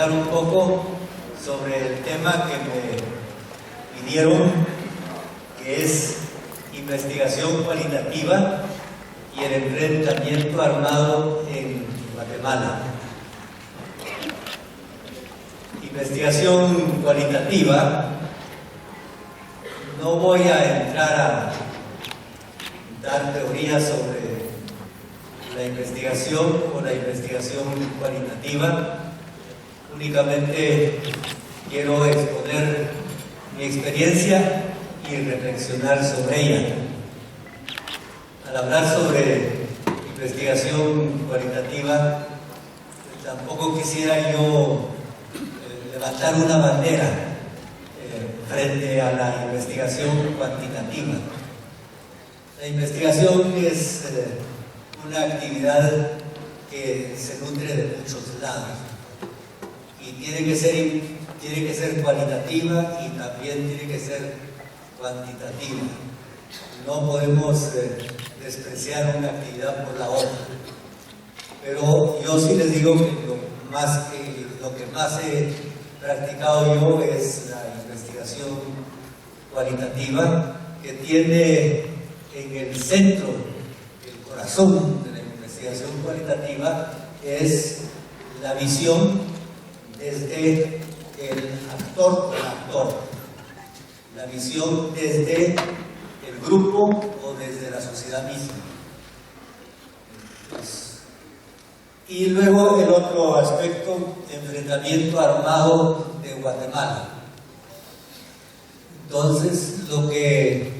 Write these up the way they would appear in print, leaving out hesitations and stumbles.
comentar un poco sobre el tema que me pidieron, que es investigación cualitativa y el enfrentamiento armado en Guatemala. Investigación cualitativa, no voy a entrar a dar teorías sobre la investigación o la investigación cualitativa, únicamente quiero exponer mi experiencia y reflexionar sobre ella. Al hablar sobre investigación cualitativa, tampoco quisiera yo levantar una bandera frente a la investigación cuantitativa. La investigación es una actividad que se nutre de muchos lados y tiene que ser cualitativa y también tiene que ser cuantitativa. No podemos despreciar una actividad por la otra. Pero yo sí les digo que lo que más he practicado yo es la investigación cualitativa, que tiene en el centro, el corazón de la investigación cualitativa, es la visión desde el actor o el actor, la visión desde el grupo o desde la sociedad misma. Y luego el otro aspecto, enfrentamiento armado de Guatemala. Entonces, lo que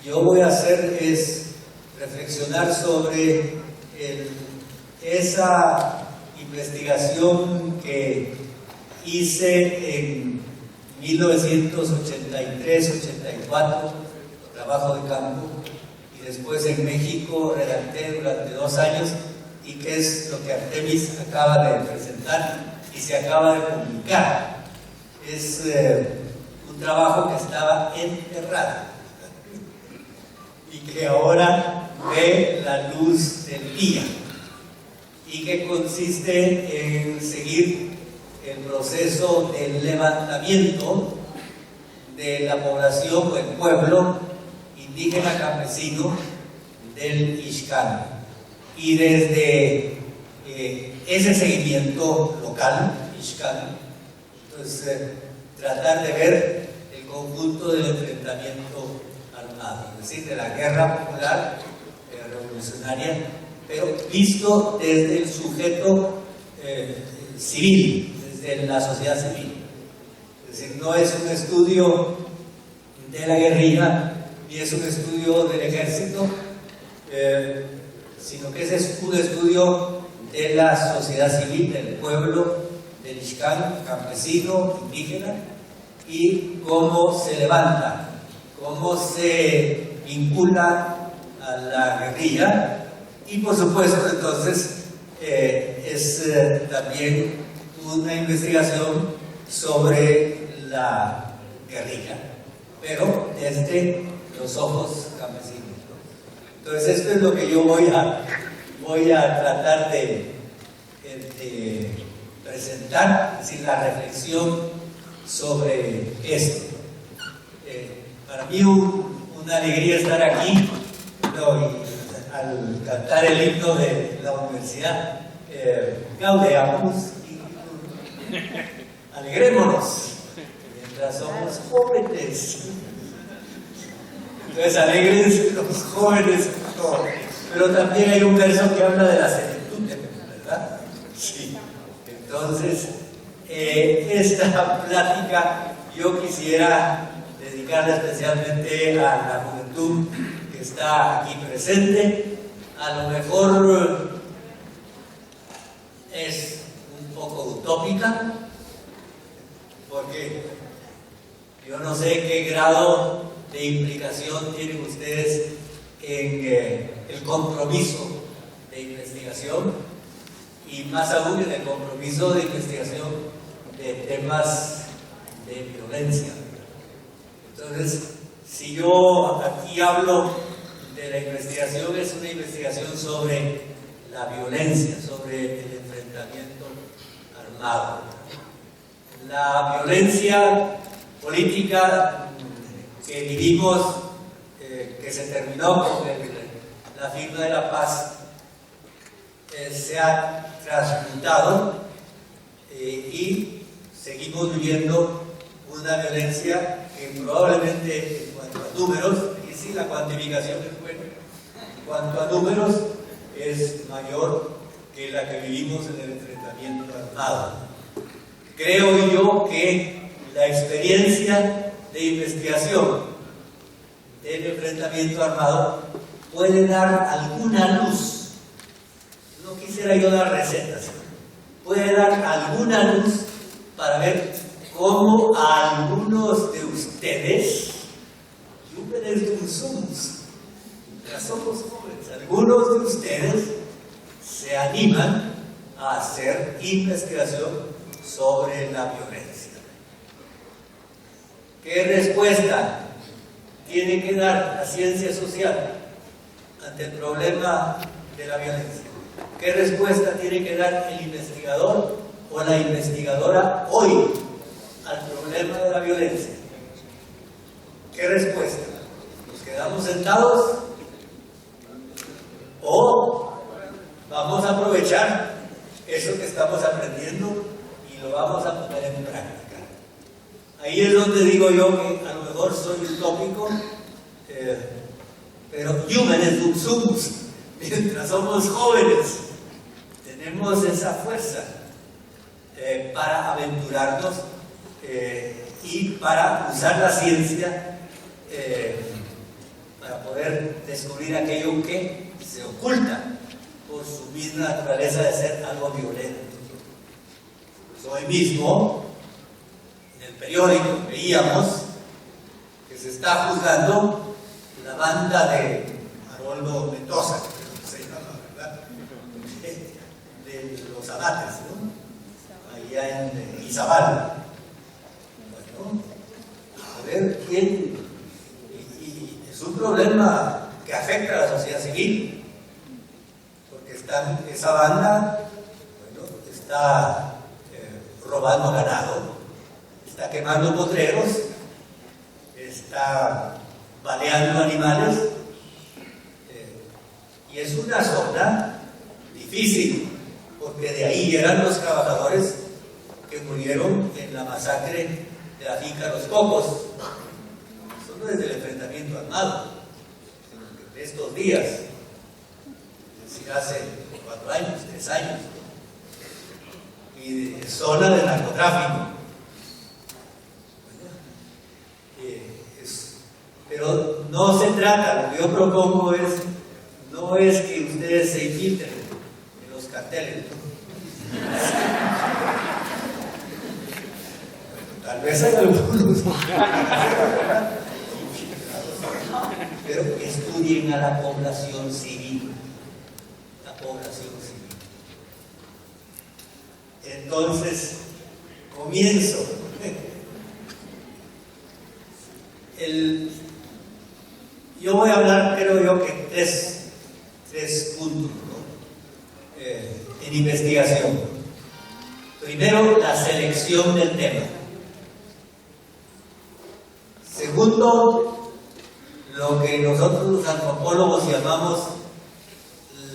yo voy a hacer es reflexionar sobre esa investigación que hice en 1983-84, trabajo de campo, y después en México redacté durante 2 años, y que es lo que Artemis acaba de presentar y se acaba de publicar. Es un trabajo que estaba enterrado y que ahora ve la luz del día, y que consiste en seguir el proceso del levantamiento de la población o el pueblo indígena campesino del Ixcal. Y desde ese seguimiento local, Ixcal, entonces tratar de ver el conjunto del enfrentamiento armado, es decir, de la guerra popular revolucionaria, pero visto desde el sujeto civil, desde la sociedad civil. Es decir, no es un estudio de la guerrilla, ni es un estudio del ejército, sino que ese es un estudio de la sociedad civil, del pueblo del Ixcal, campesino, indígena, y cómo se levanta, cómo se vincula a la guerrilla, y por supuesto entonces es también una investigación sobre la guerrilla, pero desde los ojos campesinos. Entonces esto es lo que yo voy a tratar de presentar, es decir, la reflexión sobre esto. Para mí una alegría estar aquí, y al cantar el himno de la universidad, gaudeamus, alegrémonos, mientras somos jóvenes. Entonces, alegres los jóvenes, pero también hay un verso que habla de la senectud, ¿verdad? Sí. Entonces, esta plática yo quisiera dedicarla especialmente a la juventud que está aquí presente. A lo mejor es un poco utópica, porque yo no sé qué grado de implicación tienen ustedes en el compromiso de investigación, y más aún en el compromiso de investigación de temas de violencia. Entonces, si yo aquí hablo de la investigación, es una investigación sobre la violencia, sobre el enfrentamiento armado. La violencia política que vivimos, que se terminó con la firma de la paz, se ha transmutado y seguimos viviendo una violencia que probablemente, en cuanto a números, y sí, la cuantificación es buena, en cuanto a números es mayor que la que vivimos en el enfrentamiento armado. Creo yo que la experiencia de investigación del enfrentamiento armado puede dar alguna luz. No quisiera yo dar recetas, puede dar alguna luz para ver cómo a algunos de ustedes, ya somos jóvenes, algunos de ustedes se animan a hacer investigación sobre la violencia. ¿Qué respuesta tiene que dar la ciencia social ante el problema de la violencia? ¿Qué respuesta tiene que dar el investigador o la investigadora hoy al problema de la violencia? ¿Qué respuesta? ¿Nos quedamos sentados? ¿O vamos a aprovechar eso que estamos aprendiendo y lo vamos a poner en práctica? Ahí es donde digo yo que a lo mejor soy utópico, pero humanes dum sumus, mientras somos jóvenes, tenemos esa fuerza para aventurarnos y para usar la ciencia para poder descubrir aquello que se oculta por su misma naturaleza de ser algo violento. Pues hoy mismo, en el periódico, veíamos que se está juzgando la banda de Haroldo Mendoza, que se llama, ¿verdad? De los abates, ¿no? Allá en Izabal. Bueno, a ver quién. Y es un problema que afecta a la sociedad civil, porque esa banda, bueno, está robando ganado, está quemando potreros, está baleando animales, y es una zona difícil, porque de ahí eran los trabajadores que murieron en la masacre de la finca Los Cocos. Eso no es del enfrentamiento armado, sino que de estos días, es decir, hace 4 años, 3 años, y de zona de narcotráfico. Pero no se trata, lo que yo propongo no es que ustedes se infiltren en los carteles, ¿no? Tal vez hay algunos, pero estudien a la población civil, Entonces, comienzo. Yo voy a hablar, creo yo, que tres puntos, ¿no? En investigación. Primero, la selección del tema. Segundo, lo que nosotros los antropólogos llamamos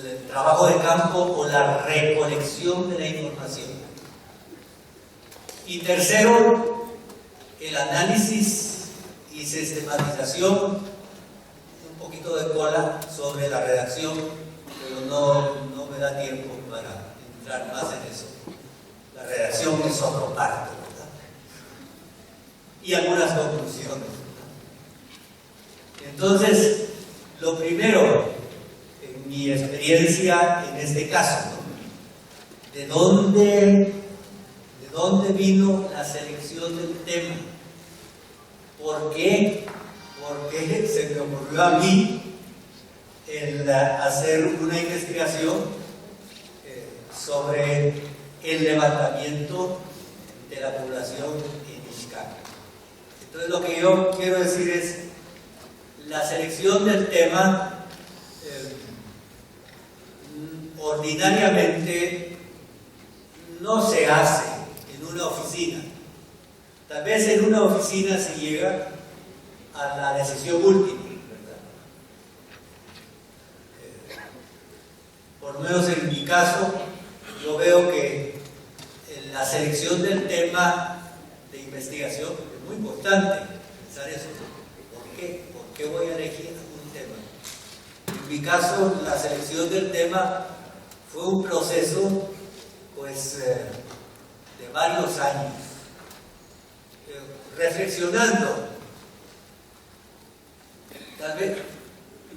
el trabajo de campo o la recolección de la información. Y tercero, el análisis y sistematización, un poquito de cola sobre la redacción, pero no me da tiempo para entrar más en eso. La redacción es otro parte, ¿verdad? Y algunas conclusiones. Entonces, lo primero, en mi experiencia en este caso, ¿no? ¿De dónde vino la selección del tema? ¿Por qué? Porque se me ocurrió a mí el hacer una investigación sobre el levantamiento de la población en Ixcal. Entonces, lo que yo quiero decir es, la selección del tema ordinariamente no se hace en una oficina, tal vez en una oficina se llega a la decisión última, ¿verdad? Por lo menos en mi caso, yo veo que la selección del tema de investigación es muy importante pensar eso. ¿Por qué? ¿Por qué voy a elegir un tema? En mi caso, la selección del tema fue un proceso, pues, de varios años, reflexionando, tal vez,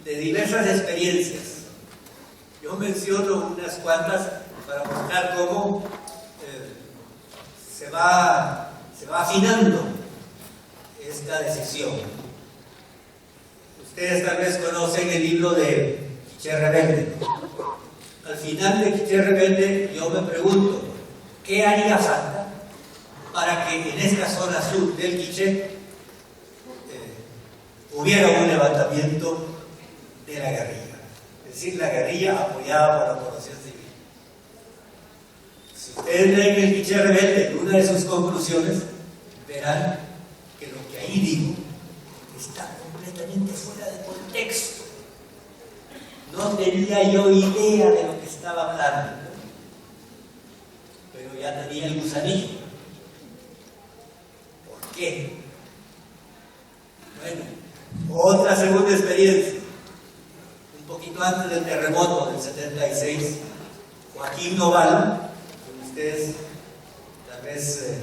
de diversas experiencias. Yo menciono unas cuantas para mostrar cómo se va afinando esta decisión. Ustedes tal vez conocen el libro de Quiché Rebelde. Al final de Quiché Rebelde yo me pregunto, ¿qué haría falta para que en esta zona sur del Quiché hubiera un levantamiento de la guerrilla? Es decir, la guerrilla apoyada por la población civil. Si ustedes leen el Quiché Rebelde, en una de sus conclusiones, verán que lo que ahí digo está completamente fuera de contexto. No tenía yo idea de lo que estaba hablando, pero ya tenía el gusanillo. ¿Por qué? Bueno, otra segunda experiencia. Un poquito antes del terremoto del 76, Joaquín Noval, que ustedes tal vez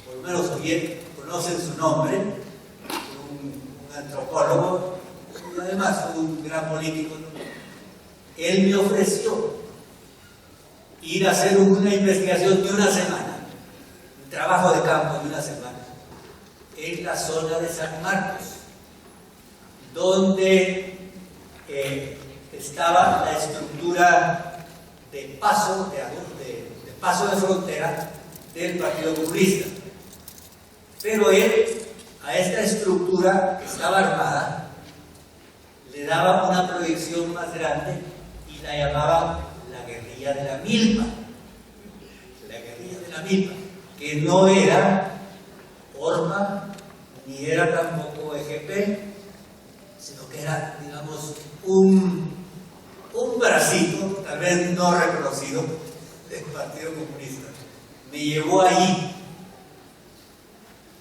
por lo menos bien conocen su nombre, un antropólogo y además un gran político, él me ofreció ir a hacer una investigación de una semana, un trabajo de campo de una semana, en la zona de San Marcos, donde estaba la estructura de paso de frontera del Partido Comunista. Pero él, a esta estructura que estaba armada, le daba una proyección más grande y la llamaba la guerrilla de la milpa. La guerrilla de la milpa, que no era Orma, ni era tampoco EGP, sino que era, digamos, un bracito, tal vez no reconocido, del Partido Comunista. Me llevó allí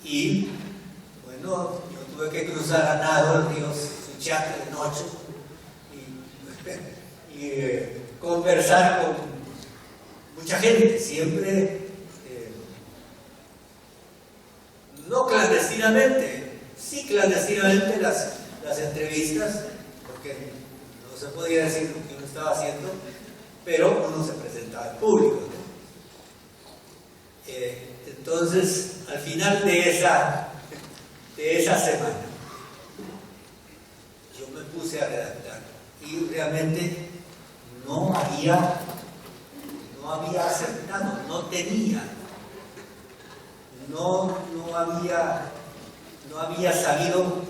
y, bueno, yo tuve que cruzar a nado el río Suchiate de noche y conversar con mucha gente, siempre, no clandestinamente, sí clandestinamente las entrevistas, porque no se podía decir lo que uno estaba haciendo, pero uno se presentaba al público, ¿no? Entonces, al final de esa semana, yo me puse a redactar y realmente no había acertado, no tenía, no había sabido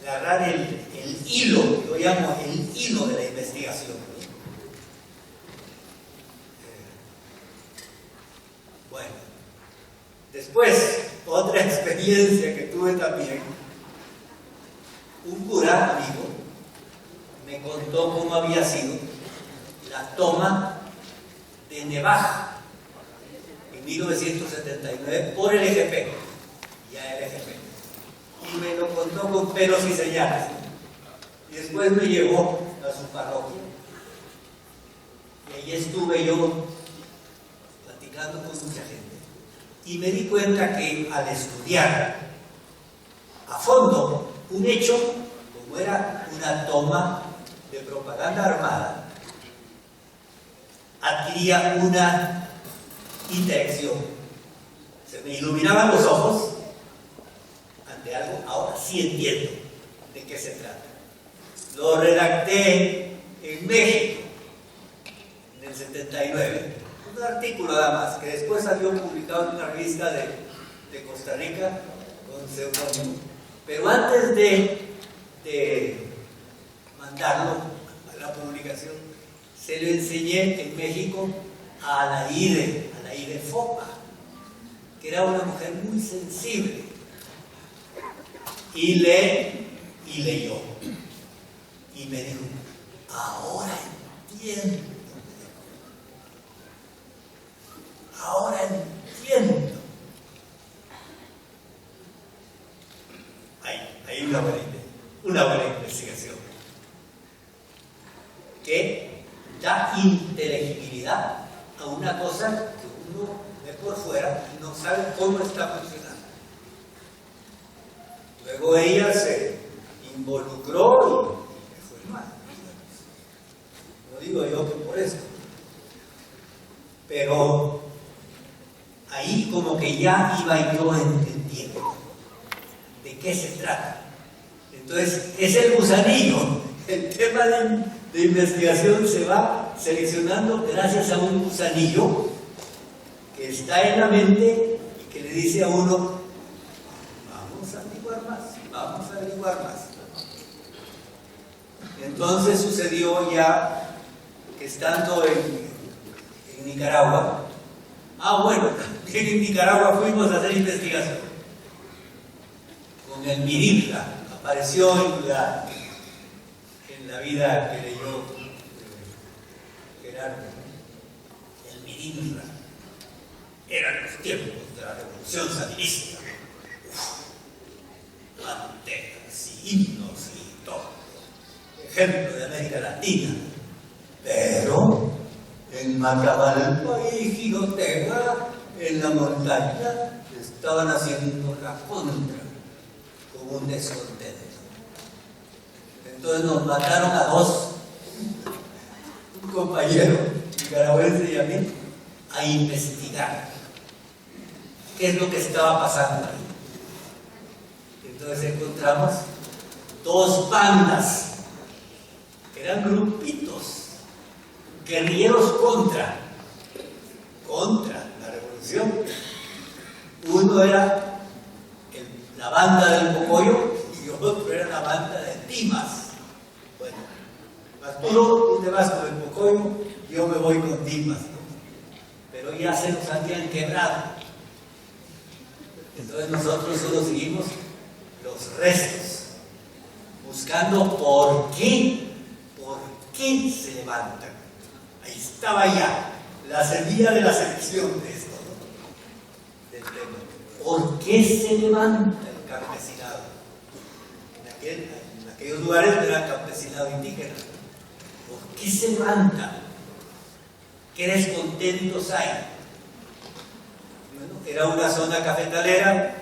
agarrar el hilo, yo llamo el hilo de la investigación, ¿no? Bueno, después, otra experiencia que tuve también, un cura amigo me contó cómo había sido la toma de Nevaja en 1979 por el EGP, ya el EGP. Y me lo contó con pelos y señales. Y después me llevó a su parroquia. Y ahí estuve yo platicando con mucha gente. Y me di cuenta que al estudiar a fondo un hecho, como era una toma de propaganda armada, adquiría una interacción. Se me iluminaban los ojos ante algo. Ahora sí entiendo de qué se trata. Lo redacté en México en el 79, un artículo nada más que después salió publicado en una revista de Costa Rica con seudónimo. Pero antes de mandarlo a la publicación, se lo enseñé en México a Alaide Fopa, que era una mujer muy sensible. Y leyó. Y me dijo, ahora entiendo. Ahora entiendo. Hay una buena investigación que da inteligibilidad a una cosa que uno ve por fuera y no sabe cómo está funcionando. Luego ella se involucró y me fue mal. No digo yo que por eso. Pero ahí como que ya iba yo entendiendo de qué se trata. Entonces, es el gusanillo. El tema de investigación se va seleccionando gracias a un gusanillo que está en la mente y que le dice a uno, vamos a averiguar más, vamos a averiguar más. Entonces sucedió ya que estando en Nicaragua, bueno, también en Nicaragua fuimos a hacer investigación con el Miringa, apareció en la vida que leyó Gerardo. El Miringa eran los tiempos de la revolución sandinista. Banderas y himnos y todo, ejemplo de América Latina. Pero en Macabalpa y Jinotega, en la montaña, estaban haciendo la contra con un descontento. Entonces nos mandaron a dos, un compañero nicaragüense y a mí, a investigar qué es lo que estaba pasando ahí. Entonces encontramos dos bandas, eran grupitos guerrilleros contra la revolución. Uno era la banda del Pocoyo y otro era la banda de Dimas. Bueno, Arturo, tú te vas con el Pocoyo, yo me voy con Dimas, ¿no? Pero ya se nos habían quebrado. Entonces nosotros solo seguimos los restos, buscando por qué se levantan. Ahí estaba ya la semilla de la selección de esto, ¿no? Del tema. ¿Por qué se levanta el campesinado? En aquellos lugares era campesinado indígena. ¿Por qué se levanta? ¿Qué descontentos hay? Bueno, era una zona cafetalera,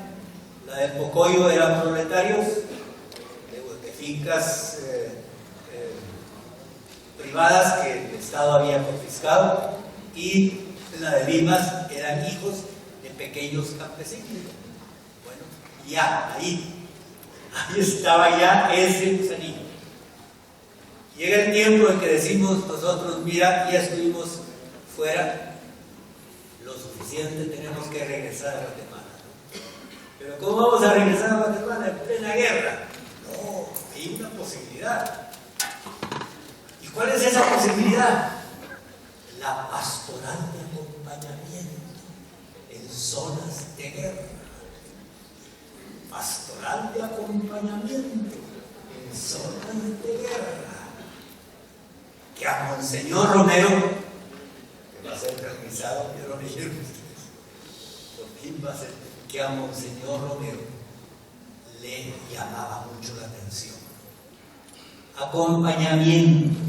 la del Pocoyo eran proletarios, de fincas privadas que el Estado había confiscado, y la de Limas eran hijos de pequeños campesinos. Bueno, ya, ahí estaba ya ese gusanillo. Llega el tiempo en que decimos nosotros, mira, ya estuvimos fuera, lo suficiente, tenemos que regresar a Guatemala. Pero ¿cómo vamos a regresar a Guatemala en plena guerra? No, hay una posibilidad. ¿Y cuál es esa posibilidad? La pastoral de acompañamiento en zonas de guerra. Pastoral de acompañamiento en zonas de guerra. Que a Monseñor Romero, que va a ser realizado, quiero leer ustedes, por fin va a ser, que a Monseñor Romero le llamaba mucho la atención. Acompañamiento.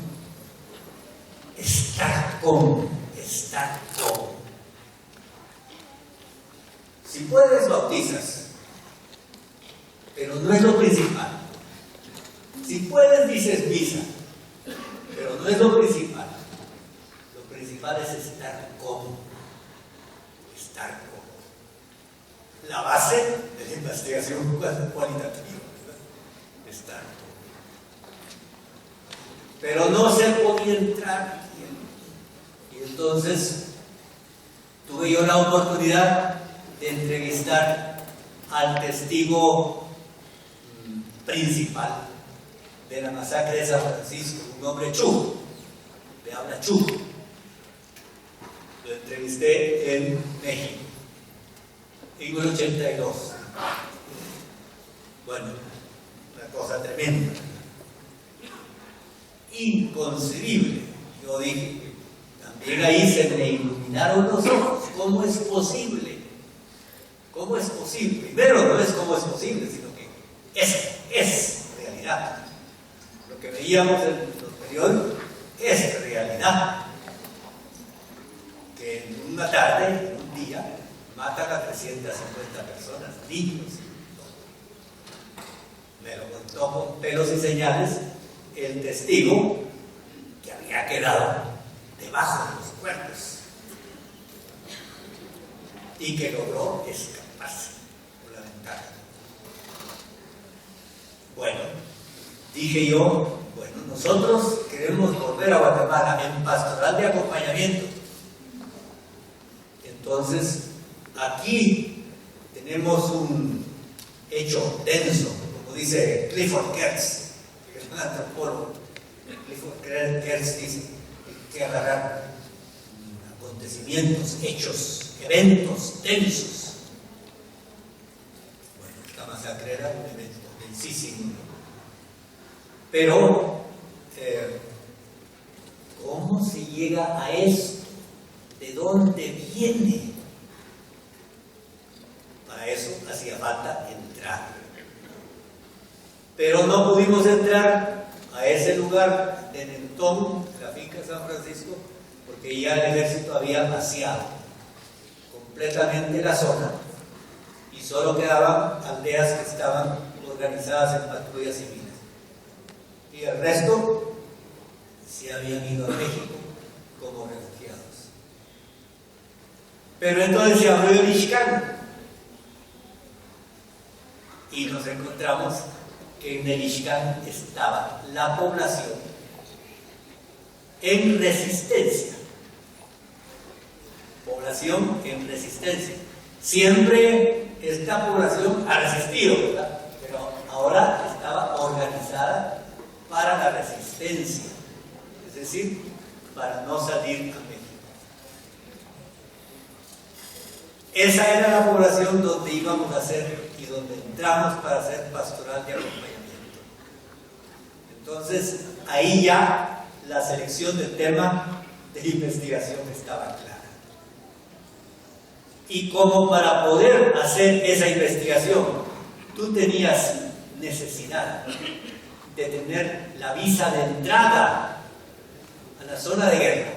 Estar con. Si puedes, bautizas, pero no es lo principal. Si puedes, dices misa, pero no es lo principal. Lo principal es estar con. La base de la investigación cualitativa, ¿verdad? Estar con. Pero no se podía entrar. Y entonces tuve yo la oportunidad de entrevistar al testigo principal de la masacre de San Francisco, un hombre chujo, de habla chujo. Lo entrevisté en México. en el 82. Bueno, una cosa tremenda, inconcebible. Yo dije, también ahí se me iluminaron los ojos. ¿Cómo es posible? ¿Cómo es posible? Primero, no es cómo es posible, sino que es realidad. Lo que veíamos en los periódicos es realidad. Que en una tarde, en un día, matan a 350 personas, niños. Me lo contó con pelos y señales el testigo que había quedado debajo de los cuerpos y que logró escaparse por la ventana. Bueno, dije yo, bueno, nosotros queremos volver a Guatemala en pastoral de acompañamiento. Entonces, aquí tenemos un hecho denso, como dice Clifford Geertz, que es un antropólogo. Clifford Geertz dice que hay que agarrar acontecimientos, hechos, eventos densos. Bueno, esta masacre era un evento densísimo. Pero, ¿cómo se llega a esto? ¿De dónde viene? Para eso hacía falta entrar. Pero no pudimos entrar a ese lugar de Nentón, la finca San Francisco, porque ya el ejército había vaciado completamente la zona y solo quedaban aldeas que estaban organizadas en patrullas civiles. Y el resto se habían ido a México como refugiados. Pero entonces se abrió el Ixcán y nos encontramos que en el Ixcán estaba la población en resistencia. Población en resistencia. Siempre esta población ha resistido, ¿verdad? Pero ahora estaba organizada para la resistencia, es decir, para no salir a México. Esa era la población donde íbamos a hacer y donde entramos para hacer pastoral de acompañamiento. Entonces, ahí ya la selección del tema de investigación estaba clara. Y como para poder hacer esa investigación, tú tenías necesidad de tener la visa de entrada a la zona de guerra.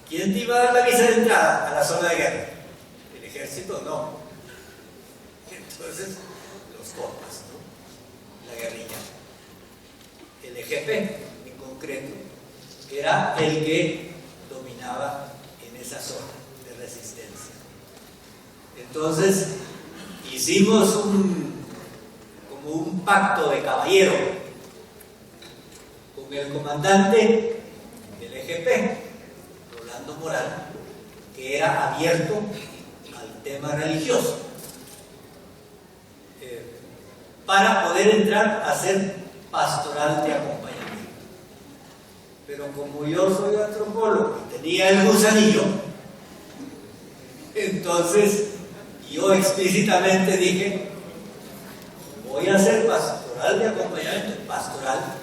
¿Quién te iba a dar la visa de entrada a la zona de guerra? El ejército no. Entonces, los compas, ¿no? La guerrilla. El EGP, en concreto, era el que dominaba en esa zona de resistencia. Entonces, hicimos como un pacto de caballero con el comandante del EGP, Rolando Moral, que era abierto al tema religioso, para poder entrar a hacer pastoral de acompañamiento. Pero como yo soy antropólogo y tenía el gusanillo, entonces yo explícitamente dije, voy a hacer pastoral de acompañamiento, pastoral,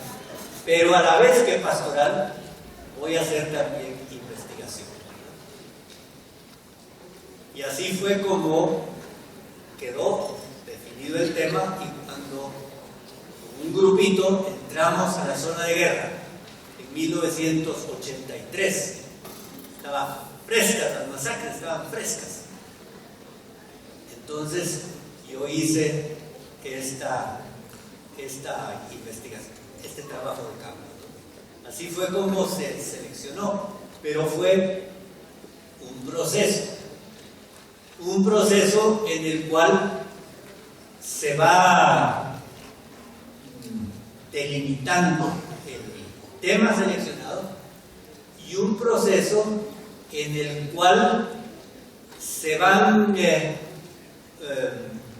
pero a la vez que pastoral, voy a hacer también investigación. Y así fue como quedó definido el tema, y cuando un grupito entramos a la zona de guerra en 1983, estaban frescas, las masacres estaban frescas. Entonces yo hice esta investigación, este trabajo de campo. Así fue como se seleccionó, pero fue un proceso en el cual se va delimitando el tema seleccionado y un proceso en el cual se van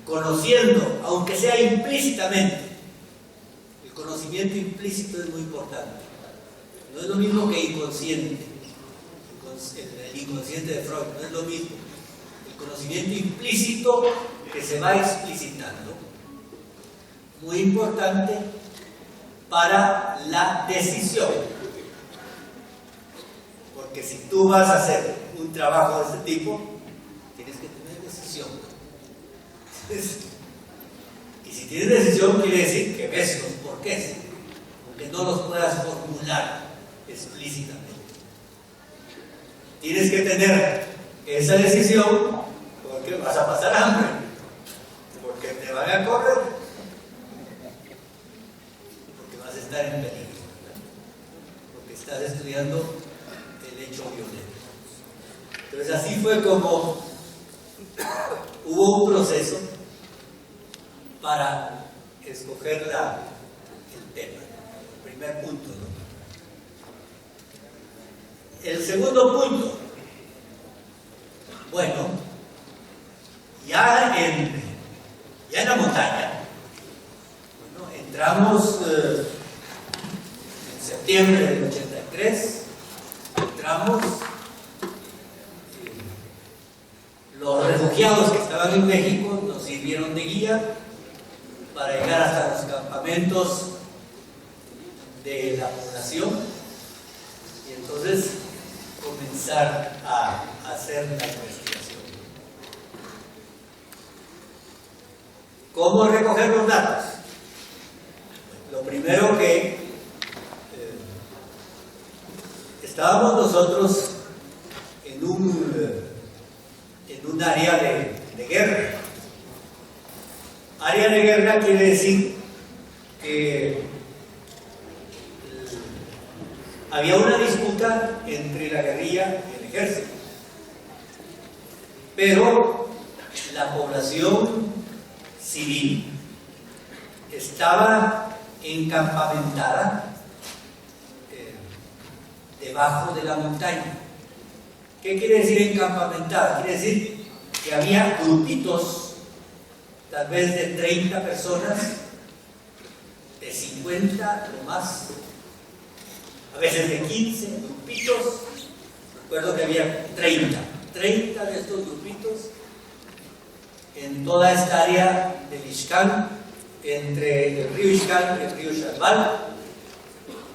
conociendo, aunque sea implícitamente. El conocimiento implícito es muy importante. No es lo mismo que inconsciente. El inconsciente de Freud no es lo mismo. El conocimiento implícito que se va explicitando, muy importante para la decisión. Porque si tú vas a hacer un trabajo de este tipo, tienes que tener decisión. Y si tienes decisión, quiere decir que ves los porqués, aunque no los puedas formular explícitamente. Tienes que tener esa decisión porque vas a pasar hambre, porque te van a correr, porque vas a estar en peligro, ¿verdad? Porque estás estudiando el hecho violento. Entonces así fue como hubo un proceso para escoger el tema, el primer punto, ¿no? El segundo punto, bueno, ya en la montaña, bueno, entramos en septiembre del 83, entramos, los refugiados que estaban en México nos sirvieron de guía para llegar hasta los campamentos de la población y entonces comenzar a hacer la investigación. ¿Cómo recoger los datos? Lo primero que estábamos nosotros en un área de guerra. Área de guerra quiere decir que había una disputa entre la guerrilla y el ejército, pero la población civil estaba encampamentada debajo de la montaña. ¿Qué quiere decir encampamentada? Quiere decir que había grupitos, tal vez de 30 personas, de 50 o más, a veces de 15 grupitos. Recuerdo que había 30 de estos grupitos en toda esta área del Ixcal, entre el río Ixcal y el río Xalbal,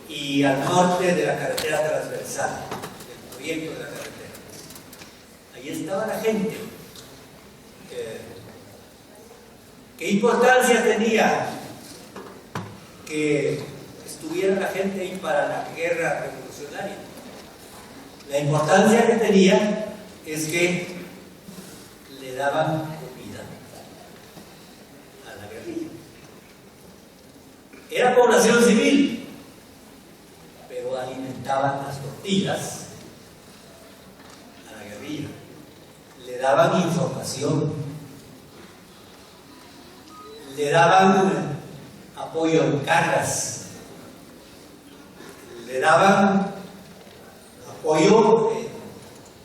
y al norte de la carretera transversal, del proyecto de la carretera. Ahí estaba la gente. ¿Qué importancia tenía que estuviera la gente ahí para la guerra revolucionaria? La importancia que tenía es que le daban comida a la guerrilla. Era población civil, pero alimentaban las tortillas a la guerrilla. Le daban información, le daban apoyo en cargas, le daban apoyo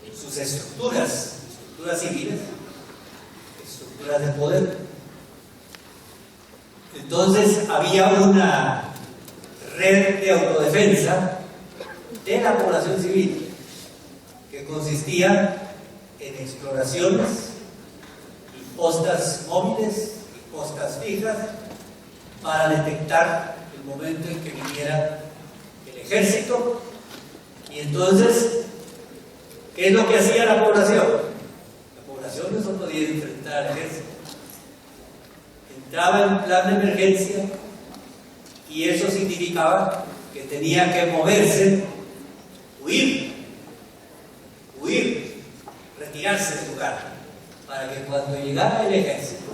en sus estructuras civiles, estructuras de poder. Entonces había una red de autodefensa de la población civil que consistía en exploraciones y postas móviles y postas fijas para detectar el momento en que viniera el ejército. Y entonces, ¿qué es lo que hacía la población? La población no se podía enfrentar al ejército. Entraba en plan de emergencia y eso significaba que tenía que moverse, huir, retirarse del lugar, para que cuando llegara el ejército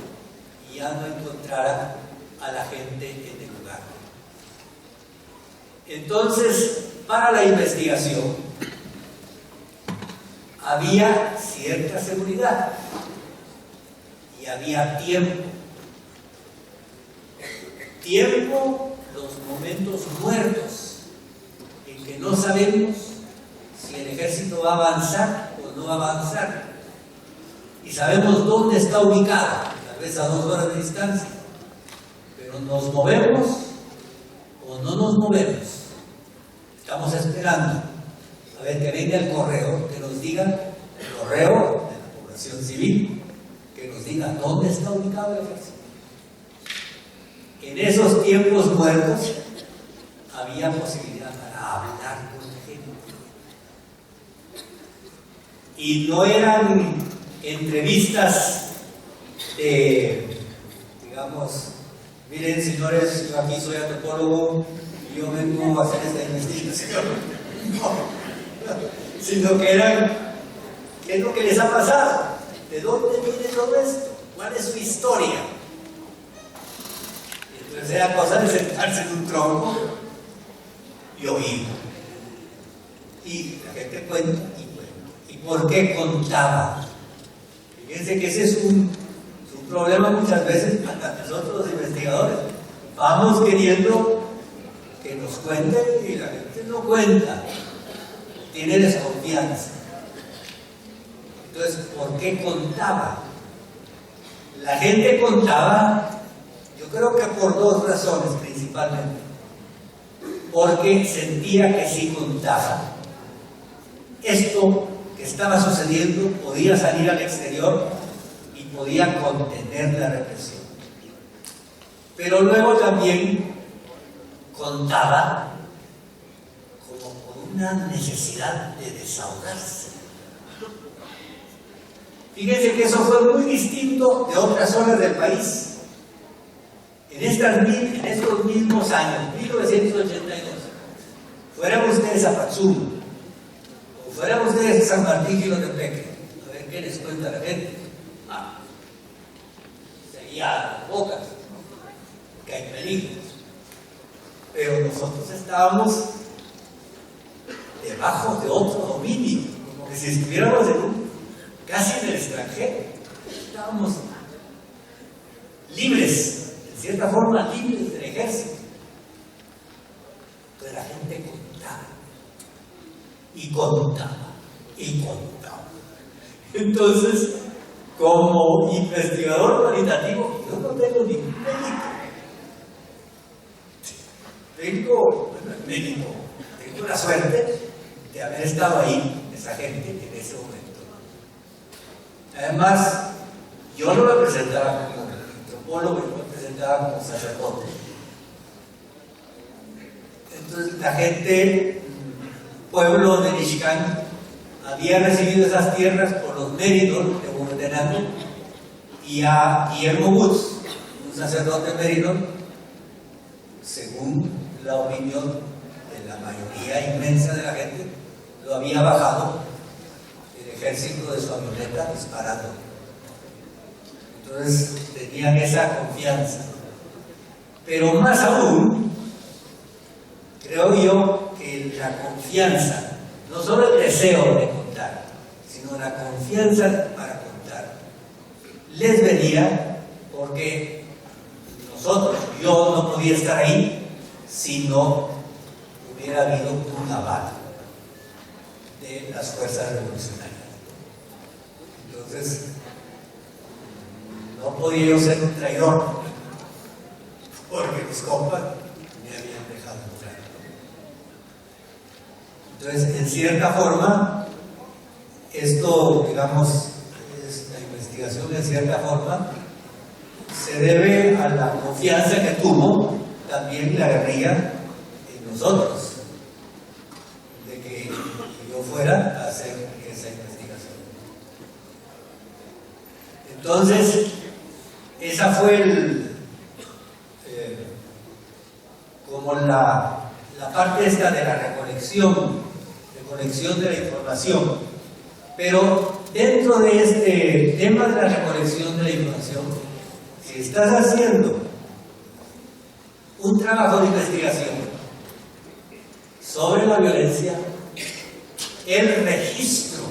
ya no encontrara a la gente en el lugar. Entonces, para la investigación había cierta seguridad y había tiempo, los momentos muertos en que no sabemos si el ejército va a avanzar o no va a avanzar, y sabemos dónde está ubicado, tal vez a 2 horas de distancia, pero nos movemos o no nos movemos. Estamos esperando a ver que venga el correo, que nos diga el correo de la protección civil que nos diga dónde está ubicado el ejército. En esos tiempos muertos había posibilidad para hablar con la gente. Y no eran entrevistas digamos, miren señores, yo aquí soy antropólogo y yo vengo a hacer esta investigación. No, sino que eran, ¿qué es lo que les ha pasado? ¿De dónde viene todo esto? ¿Cuál es su historia? Y entonces era cosa de sentarse en un tronco y oír. Y la gente cuenta y cuenta. ¿Y por qué contaba? Fíjense que ese es un problema muchas veces para nosotros los investigadores. Vamos queriendo que nos cuenten y la gente no cuenta. Tiene desconfianza. Entonces, ¿por qué contaba? La gente contaba, yo creo que por dos razones principalmente. Porque sentía que si contaba, esto que estaba sucediendo podía salir al exterior y podía contener la represión. Pero luego también contaba como por una necesidad de desahogarse. Fíjense que eso fue muy distinto de otras zonas del país. En estos mismos años, 1982, fueran ustedes a Patzum, o fueran ustedes a San Martín y Lotepeque, a ver qué les cuenta la gente. Seguía las bocas, ¿no? Que hay peligros. Pero nosotros estábamos debajo de otro dominio, como que si estuviéramos casi en el extranjero. Estábamos libres, en cierta forma libres del ejército. Entonces la gente contaba, y contaba, y contaba. Entonces, como investigador cualitativo, yo no tengo ningún mérito. Tengo la suerte de haber estado ahí, esa gente en ese momento. Además, yo no me presentaba como antropólogo, yo me presentaba como sacerdote. Entonces la gente, pueblo de Michoacán, había recibido esas tierras por los méritos de Huehuetenango, y a Guillermo Woods, un sacerdote mérito, según la opinión de la mayoría inmensa de la gente, lo había bajado el ejército de su avioneta disparando. Entonces tenían esa confianza. Pero más aún, creo yo que la confianza, no solo el deseo de contar, sino la confianza para contar, les venía porque nosotros, yo no podía estar ahí si no hubiera habido un aval de las fuerzas revolucionarias. Entonces, no podía yo ser un traidor, porque mis compas me habían dejado entrar. Entonces, en cierta forma, esto, digamos, esta investigación en cierta forma, se debe a la confianza que tuvo también la guerrilla en nosotros, de que yo fuera a hacer esa investigación. Entonces, esa fue como la parte esta de la recolección de la información. Pero dentro de este tema de la recolección de la información, si estás haciendo un trabajo de investigación sobre la violencia, el registro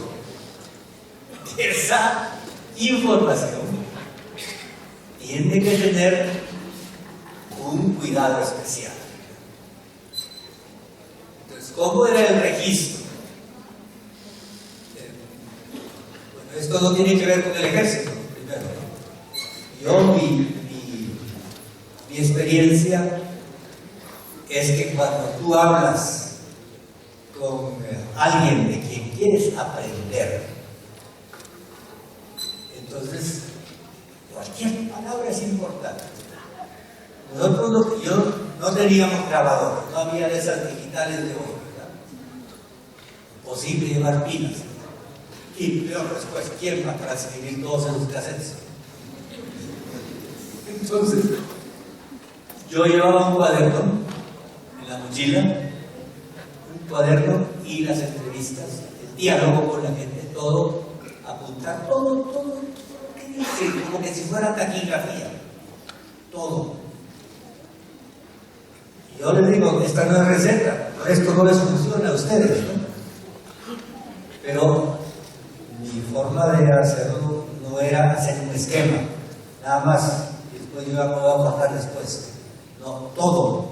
de esa información tiene que tener un cuidado especial. Entonces, ¿cómo era el registro? Bueno, esto no tiene que ver con el ejército, primero, ¿no? Yo, mi experiencia es que cuando tú hablas con alguien de quien quieres aprender, Entonces, cualquier palabra es importante. Nosotros, yo no teníamos grabadores, no había de esas digitales de hoy, ¿verdad? Imposible llevar pilas. Y peor después, ¿quién va a transcribir todos esos cassettes? Entonces, yo llevaba un cuaderno en la mochila, un cuaderno y las entrevistas, el diálogo con la gente, todo, apuntar todo, como que si fuera taquigrafía, todo. Y yo les digo, esta no es receta, esto no les funciona a ustedes, ¿no? Pero mi forma de hacerlo no era hacer un esquema, nada más, y después yo me voy a contar después. No, todo.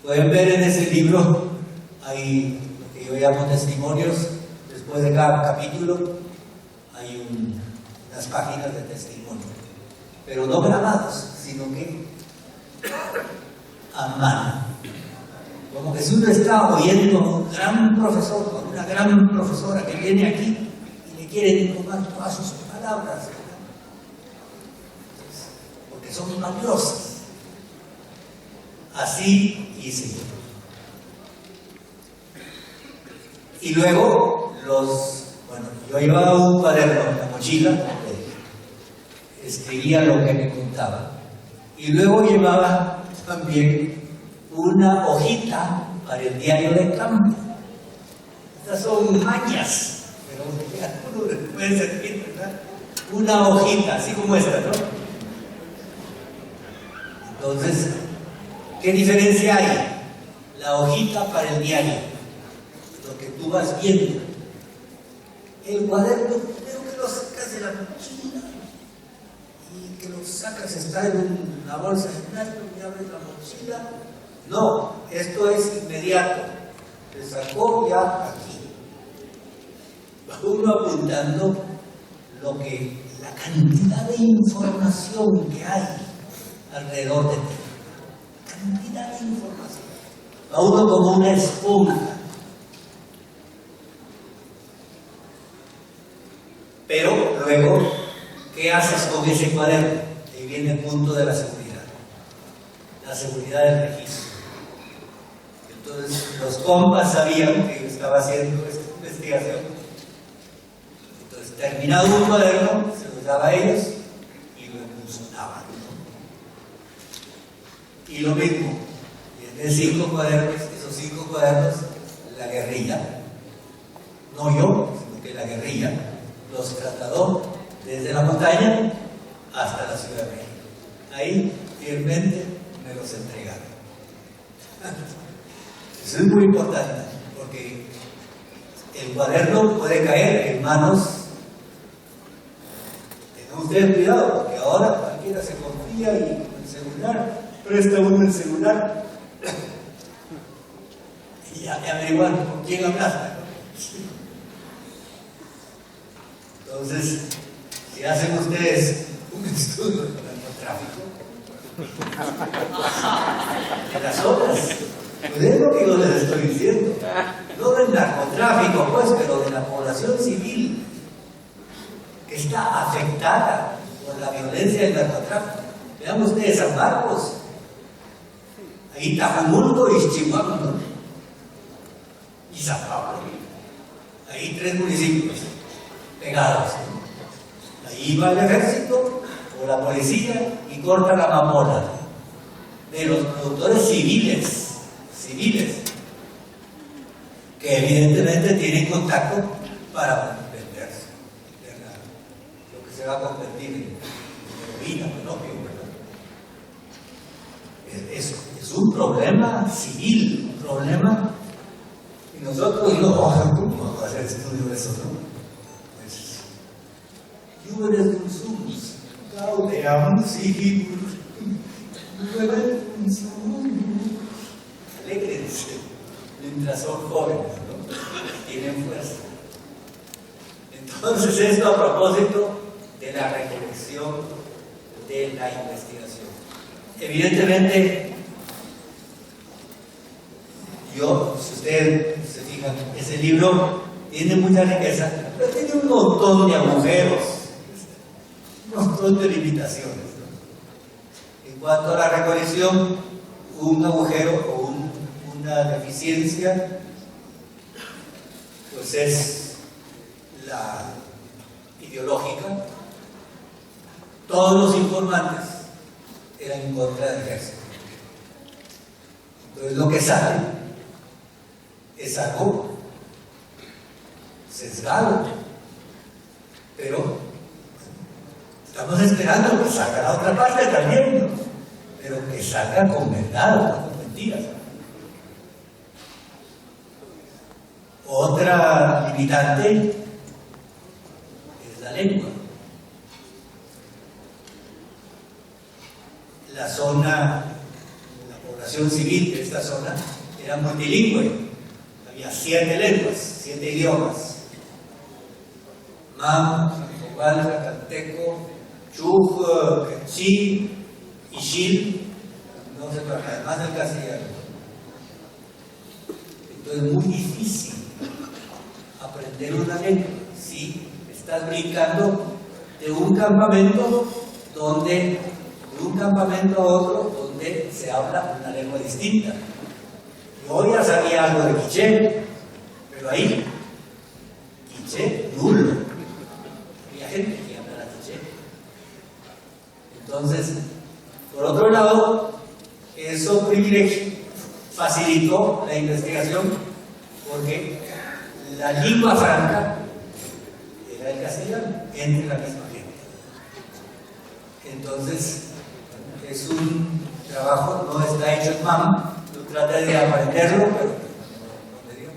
Pueden ver en ese libro, hay lo que yo llamo testimonios, después de cada capítulo hay unas páginas de testimonio, pero no grabados, sino que a mano. Como que si uno está oyendo a un gran profesor, a una gran profesora que viene aquí y le quiere tomar todas sus palabras, porque son valiosas. Así hice yo. Y luego yo llevaba un cuaderno en la mochila, escribía lo que me contaba. Y luego llevaba también una hojita para el diario de campo. Estas son mañas, pero a algunos les puede servir, ¿verdad? Una hojita, así como esta, ¿no? Entonces, ¿qué diferencia hay? La hojita para el diario, lo que tú vas viendo. El cuaderno, creo que lo sacas de la mochila y que lo sacas, está en una bolsa de plástico y abres la mochila. No, esto es inmediato. Se sacó ya aquí. Va uno apuntando la cantidad de información que hay alrededor de ti. Cantidad de información. Va uno como una esponja. Pero luego, ¿qué haces con ese cuaderno? Ahí viene el punto de la seguridad. La seguridad del registro. Entonces, los compas sabían que yo estaba haciendo esta investigación. Entonces, terminado un cuaderno, se los daba a ellos y lo emulsionaban. Y lo mismo, de 5 cuadernos, esos 5 cuadernos, la guerrilla, no yo, sino que la guerrilla, los trasladó desde la montaña hasta la Ciudad de México. Ahí, fielmente, me los entregaron. Eso es muy importante, porque el cuaderno puede caer en manos. Tengan ustedes cuidado, porque ahora cualquiera se confía y con el celular, presta uno el celular y ya averiguan con quién hablaste. Entonces, si hacen ustedes un estudio del narcotráfico, de las obras, pues es lo que yo les estoy diciendo, no del narcotráfico, pues, pero de la población civil que está afectada por la violencia del narcotráfico. Vean ustedes San Marcos, ahí Tajumulco y Chihuahua, ¿no? Y San Pablo, ahí 3 municipios pegados. Ahí va el ejército o la policía y corta la amapola de los productores civiles, que evidentemente tienen contacto para venderse, lo que se va a convertir en heroína, en opio, ¿verdad? Es un problema civil, un problema, y nosotros no vamos a hacer estudio de eso, ¿no? Pues, jóvenes consumos, gaudeamos y alégrense mientras son jóvenes, ¿no? Tienen fuerza. Entonces, esto a propósito de la recolección de la investigación. Evidentemente, si ustedes se fijan, ese libro tiene mucha riqueza, pero tiene un montón de agujeros, un montón de limitaciones, ¿no? En cuanto a la recolección, un agujero o una deficiencia, pues es la ideológica. Todos los informantes eran en contra del ejército. Entonces lo que sale es algo sesgado, pero estamos esperando que salga la otra parte también, ¿no? Pero que salga con verdad, no con mentiras. Otra limitante es la lengua. La zona, la población civil de esta zona era multilingüe. Había 7 lenguas, 7 idiomas. Mam, Cobal, Zacateco, Chuj, Quechí, Ixil, no sé, además del castellano. Entonces es muy difícil aprender una lengua si estás brincando de un campamento a otro donde se habla una lengua distinta. Yo ya sabía algo de quiché, pero ahí, quiché nulo. Había gente que hablaba quiché. Entonces, por otro lado, eso facilitó la investigación porque la lengua franca era el castellano entre la misma gente. Entonces, es un trabajo, no está hecho en mano, yo traté de aprenderlo, pero no me dio.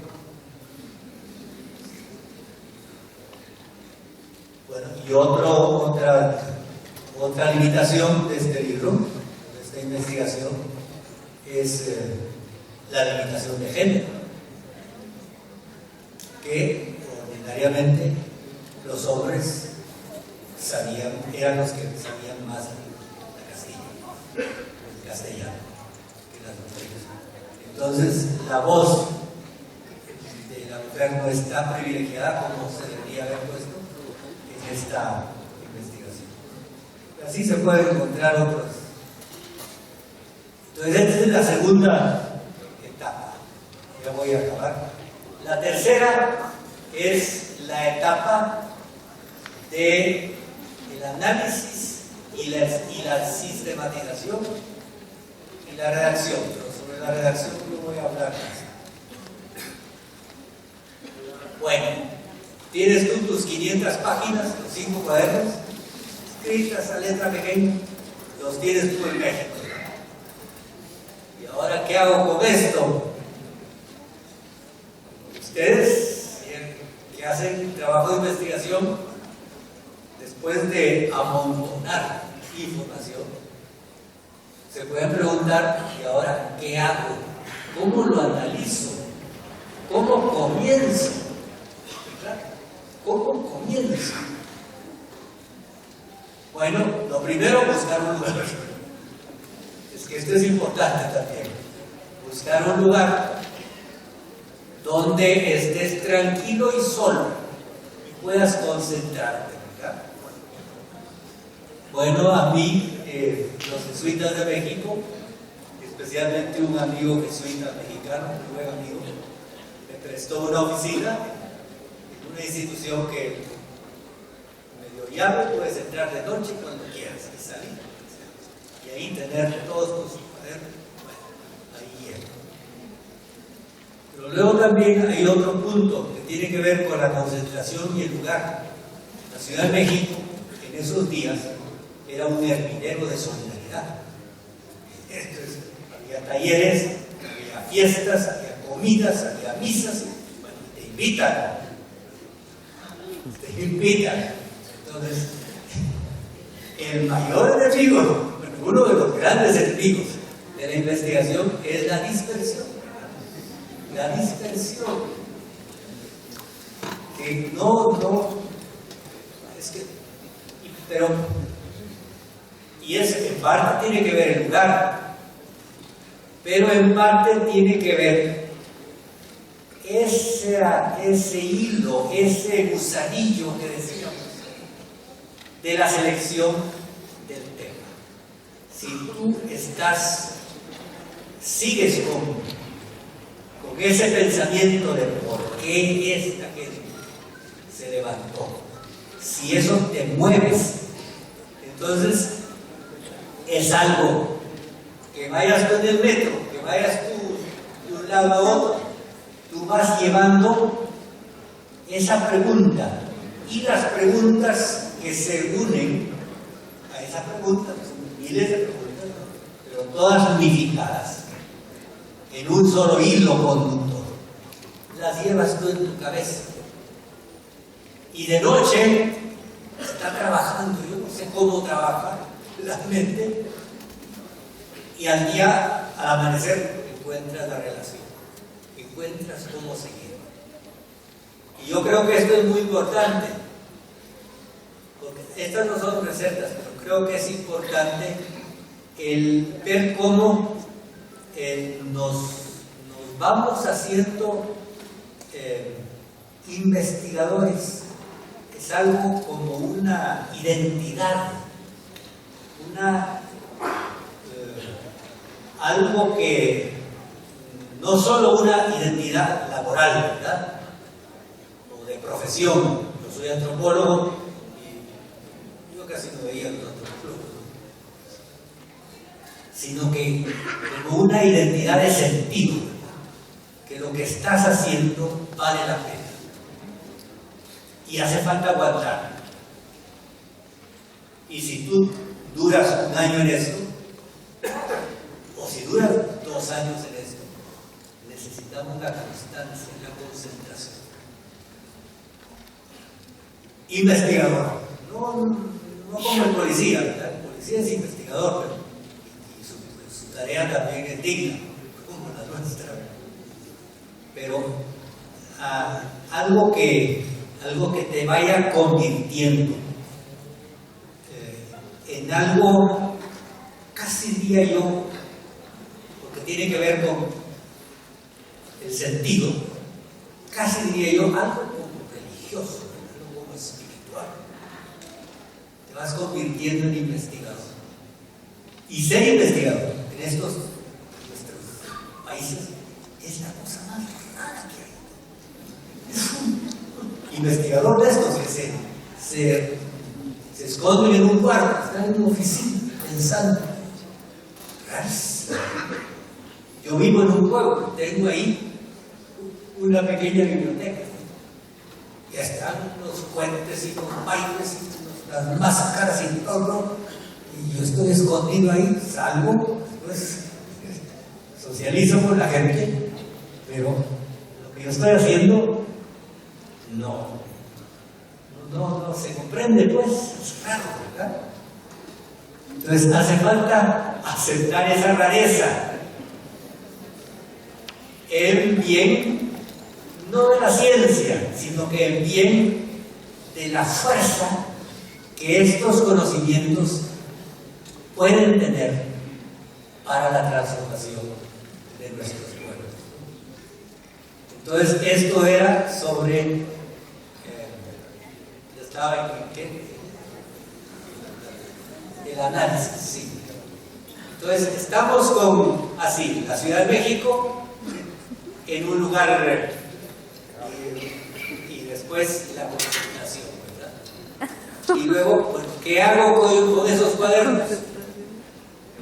Bueno, y otra limitación de este libro, de esta investigación, es la limitación de género, que ordinariamente los hombres eran los que sabían más el castellano que las mujeres. Entonces la voz de la mujer no está privilegiada como se debería haber puesto en esta investigación. Así se pueden encontrar otros. Entonces esta es la segunda etapa. Ya voy a acabar. La tercera es la etapa del análisis y la sistematización y la redacción. Pero sobre la redacción no voy a hablar más. Bueno, tienes tú tus 500 páginas, los 5 cuadernos, escritas a letra pequeña, los tienes tú en México. ¿Y ahora qué hago con esto? Ustedes que hacen trabajo de investigación, después de amontonar información, se pueden preguntar, ¿y ahora qué hago? ¿Cómo lo analizo? ¿Cómo comienzo? ¿Cómo comienzo? Bueno, lo primero, buscar un lugar. Es que esto es importante también. Buscar un lugar donde estés tranquilo y solo y puedas concentrarte, ¿verdad? Bueno, a mí, los jesuitas de México, especialmente un amigo jesuita mexicano, un buen amigo, me prestó una oficina en una institución que me dio llave, puedes entrar de noche cuando quieras y salir. Y ahí tener todos tus cuadernos, bueno, ahí llego. Pero luego también hay otro punto que tiene que ver con la concentración y el lugar. La Ciudad de México, en esos días, era un hervidero de solidaridad. Había talleres, había fiestas, había comidas, había misas. Bueno, te invitan. Entonces, el mayor enemigo, uno de los grandes enemigos de la investigación es la dispersión. La dispersión. Que es que, pero, y es en parte tiene que ver el lugar, pero en parte tiene que ver ese hilo, ese gusanillo que decíamos, de la selección del tema. Si tú sigues con ese pensamiento de por qué esta gente se levantó, si eso te mueves, entonces es algo que vayas tú en el metro, que vayas tú de un lado a otro, tú vas llevando esa pregunta y las preguntas que se unen a esa pregunta, son miles de preguntas, pero todas unificadas en un solo hilo conductor. Las llevas tú en tu cabeza. Y de noche está trabajando, yo no sé cómo trabaja la mente, y al día, al amanecer, encuentras la relación, encuentras cómo seguir. Y yo creo que esto es muy importante, porque estas no son recetas, pero creo que es importante el ver cómo nos vamos haciendo investigadores. Es algo como una identidad, algo que no solo una identidad laboral, ¿verdad? O de profesión. Yo soy antropólogo y yo casi no veía a los antropólogos, sino que como una identidad de sentido, ¿verdad? Que lo que estás haciendo vale la pena. Y hace falta aguantar. Y si tú duras un año en esto, o si duras 2 años en esto, necesitamos la constancia y la concentración. Investigador. No como el policía, ¿verdad? El policía es investigador, pero su tarea también es digna, como la nuestra. Pero algo que te vaya convirtiendo en algo, casi diría yo, porque tiene que ver con el sentido, casi diría yo, algo como religioso, algo como espiritual. Te vas convirtiendo en investigador. Y ser investigador en nuestros países es la cosa más rara que hay. Es un investigador de estos que se esconden en un cuarto, están en una oficina pensando. Rarísimo. Yo vivo en un pueblo, tengo ahí una pequeña biblioteca. Y están los puentes y los bailes y las máscaras y todo. Y yo estoy escondido ahí, salgo, pues socializo con la gente, pero lo que yo estoy haciendo no se comprende, pues, es raro, ¿verdad? Entonces hace falta aceptar esa rareza en bien, no de la ciencia, sino que en bien de la fuerza que estos conocimientos pueden tener para la transformación de nuestros pueblos. Entonces esto era sobre estaba el análisis, sí. Entonces estamos con así, la Ciudad de México en un lugar y después la concentración, ¿verdad? Y luego, bueno, ¿qué hago con esos cuadernos?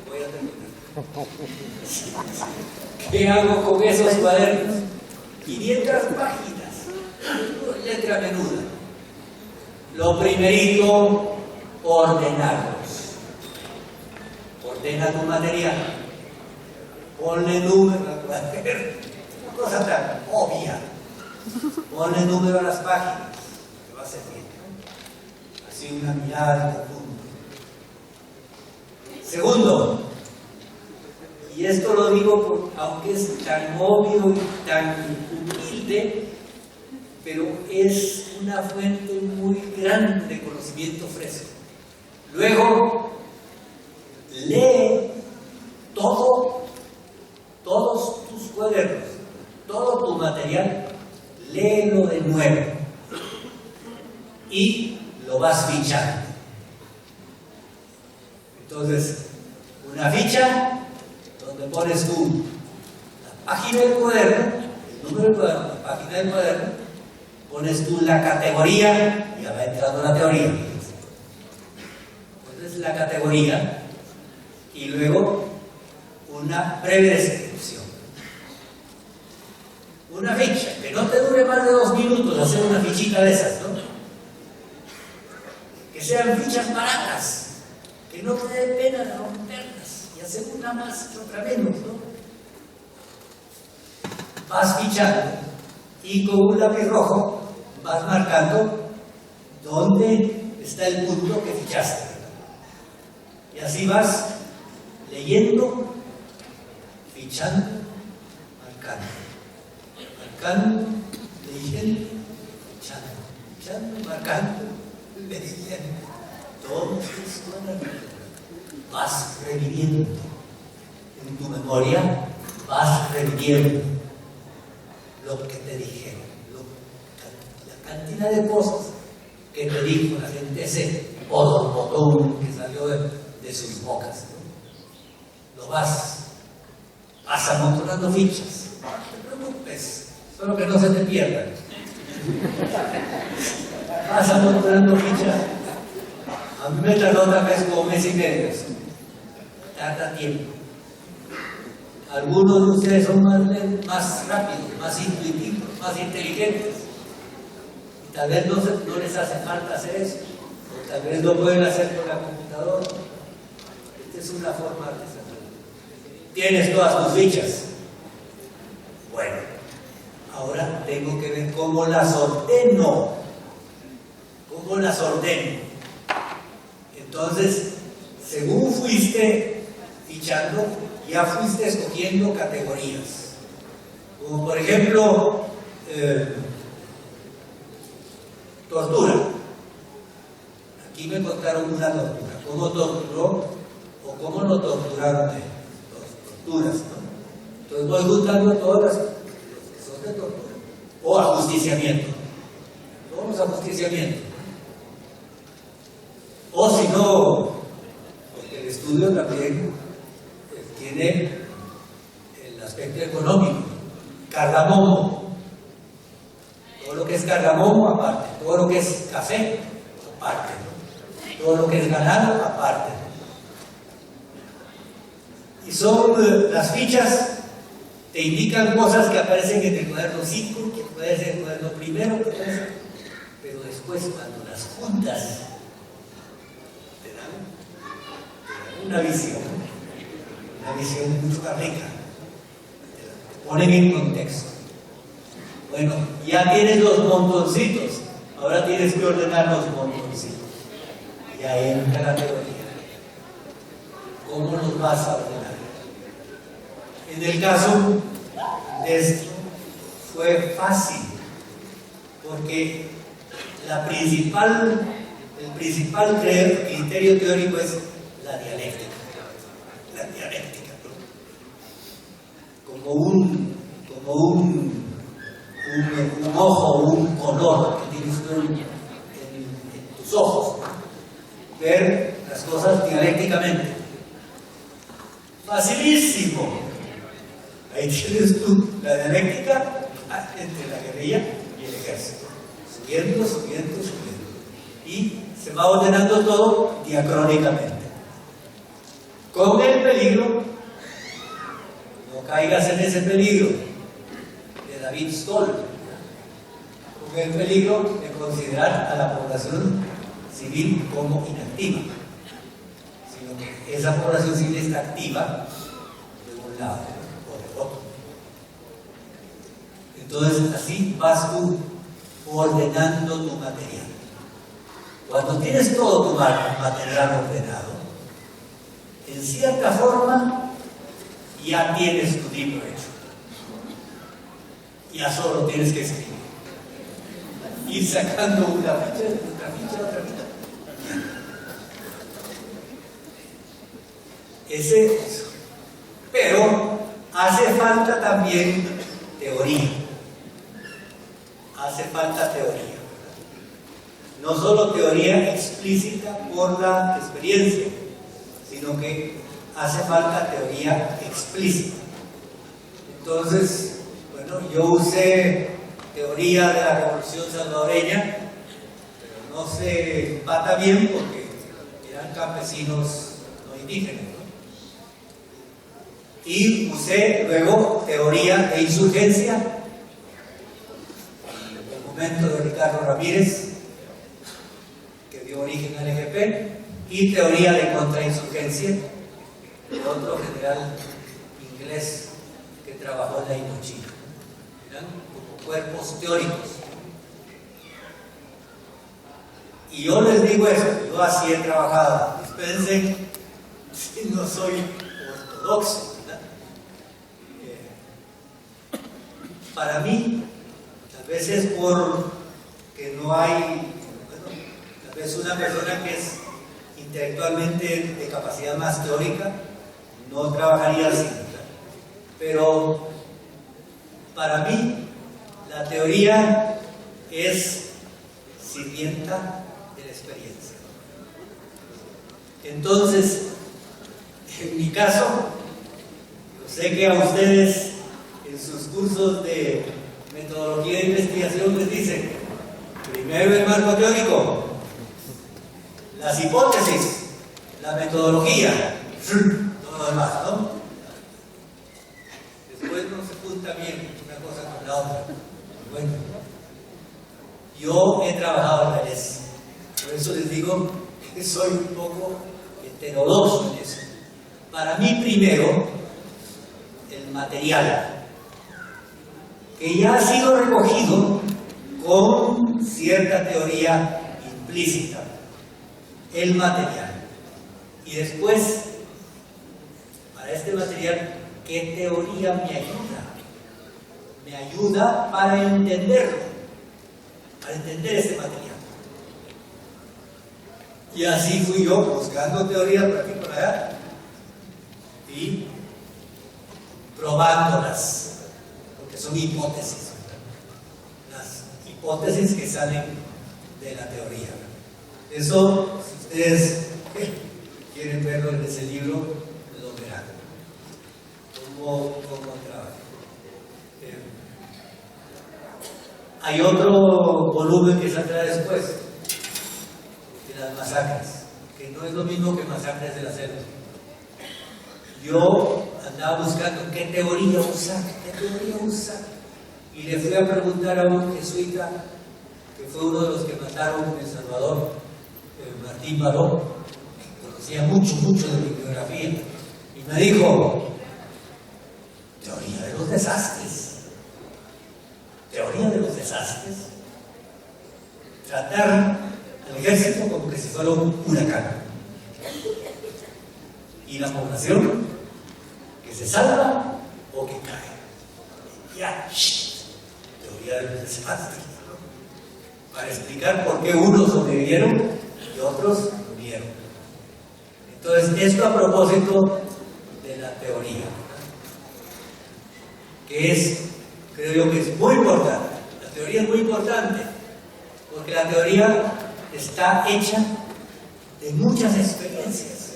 Voy a terminar. ¿Qué hago con esos cuadernos? 500 páginas, letra menuda. Lo primerito, ordenarlos. Ordena tu material. Ponle número al cuaderno. Una cosa tan obvia. Ponle número a las páginas. Te va a servir. Así una mirada de punto. Segundo, y esto lo digo aunque es tan obvio y tan humilde, pero es una fuente muy grande de conocimiento fresco. Luego, lee todos tus cuadernos, todo tu material léelo de nuevo y lo vas fichando. Entonces, una ficha donde pones tú la página del cuaderno, el número del cuaderno, la página del cuaderno, pones tú la categoría, y ya va entrando la teoría. Pones la categoría y luego una breve descripción. Una ficha, que no te dure más de 2 minutos hacer una fichita de esas, ¿no? Que sean fichas baratas, que no te dé pena de romperlas y hacer una más que otra menos, ¿no? Vas fichando y con un lápiz rojo vas marcando dónde está el punto que fichaste. Y así vas leyendo, fichando, marcando, leyendo, fichando, marcando, leyendo. Todo esto vas reviviendo. En tu memoria vas reviviendo lo que te dijeron, la cantidad de cosas que te dijo la gente, ese botón que salió de sus bocas, ¿no? Lo vas amontonando fichas. No te preocupes, solo que no se te pierdan. Vas amontonando fichas. A mí me tardó otra vez como 1 mes y medio. Tarda tiempo. Algunos de ustedes son más rápidos, más intuitivos, más inteligentes. Y tal vez no les hace falta hacer eso. O tal vez lo pueden hacer con la computadora. Esta es una forma artesanal. Tienes todas tus fichas. Bueno, ahora tengo que ver cómo las ordeno. ¿Cómo las ordeno? Entonces, según fuiste fichando, ya fuiste escogiendo categorías. Como por ejemplo, tortura. Aquí me contaron una tortura. ¿Cómo torturó o cómo lo torturaron? Torturas, ¿no? Entonces voy juntando todas las que son de tortura. O ajusticiamiento. Todos los ajusticiamientos. O si no, porque el estudio también tiene el aspecto económico. Cardamomo. Todo lo que es cardamomo aparte. Todo lo que es café aparte. Todo lo que es ganado aparte. Y son las fichas, te indican cosas que aparecen en el cuaderno 5, que puede ser el cuaderno primero, que puede ser, pero después cuando las juntas te dan una visión mucho más rica, te ponen en contexto. Bueno, ya tienes los montoncitos, ahora tienes que ordenar los montoncitos. Ya entra la teoría. ¿Cómo los vas a ordenar? En el caso de esto fue fácil, porque el principal criterio teórico es la dialéctica. La dialéctica, ¿no? Como un ojo, un color que tienes tú en tus ojos, ¿no? Ver las cosas dialécticamente. Facilísimo. Ahí tienes tú la dialéctica entre la guerrilla y el ejército. Subiendo. Y se va ordenando todo diacrónicamente. Con el peligro, no caigas en ese peligro de David Stoll, con el peligro de considerar a la población civil como inactiva, sino que esa población civil está activa de un lado o del otro. Entonces así vas tú ordenando tu material. Cuando tienes todo tu material ordenado, en cierta forma ya tienes tu libro hecho. Ya solo tienes que escribir. Ir sacando una ficha, otra ficha. Eso. Pero hace falta también teoría. hace falta teoría, ¿verdad? No solo teoría explícita por la experiencia, sino que hace falta teoría explícita. Entonces, bueno, yo usé teoría de la Revolución Salvadoreña, pero no se empata bien porque eran campesinos no indígenas, ¿no? Y usé luego teoría de insurgencia, el documento de Ricardo Ramírez, que dio origen al EGP, y teoría de contrainsurgencia de otro general inglés que trabajó en la Indochina. Eran como cuerpos teóricos. Y yo les digo eso, yo así he trabajado. Dispensen si no soy ortodoxo, ¿verdad? Para mí, tal vez es porque no hay, bueno, tal vez una persona que es intelectualmente de capacidad más teórica no trabajaría así, ¿verdad? Pero para mí la teoría es sirvienta de la experiencia. Entonces, en mi caso, yo sé que a ustedes en sus cursos de metodología de investigación les dicen primero el marco teórico, las hipótesis, la metodología, todo lo demás, ¿no? Después no se junta bien una cosa con la otra. Bueno, yo he trabajado al revés, por eso les digo que soy un poco heterodoxo en eso. Para mí primero, el material, que ya ha sido recogido con cierta teoría implícita, el material. Y después, para este material, ¿qué teoría me ayuda? Me ayuda para entenderlo, para entender este material. Y así fui yo buscando teorías por aquí y por allá y probándolas, porque son hipótesis, ¿verdad? Las hipótesis que salen de la teoría, ¿verdad? Eso, si ustedes quieren verlo en ese libro, lo verán. ¿Cómo trabaja? Hay otro volumen que saldrá después, de las masacres, que no es lo mismo que masacres de la selva. Yo andaba buscando qué teoría usar, y le fui a preguntar a un jesuita, que fue uno de los que mataron en El Salvador, Martín Baró, conocía mucho de mi biografía, y me dijo, teoría de los desastres. Teoría de los desastres. Tratar al ejército como que si fuera un huracán. Y la población que se salva o que cae. Ya, teoría de los desastres, ¿no? Para explicar por qué unos sobrevivieron y otros murieron. Entonces, esto a propósito de la teoría, ¿verdad? Que es, creo yo que es muy importante. La teoría es muy importante porque la teoría está hecha de muchas experiencias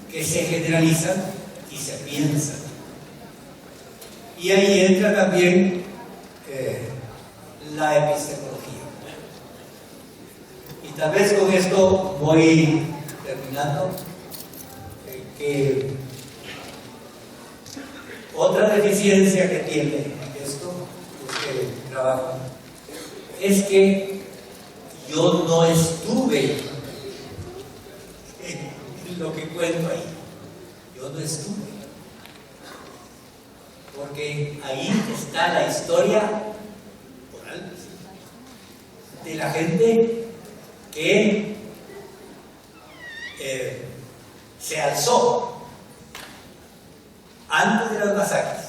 que se generalizan y se piensan. Y ahí entra también la epistemología. Y tal vez con esto voy terminando. Que otra deficiencia que tiene esto, este trabajo, es que yo no estuve en lo que cuento ahí. Yo no estuve. Porque ahí está la historia oral de la gente que se alzó antes de las masacres.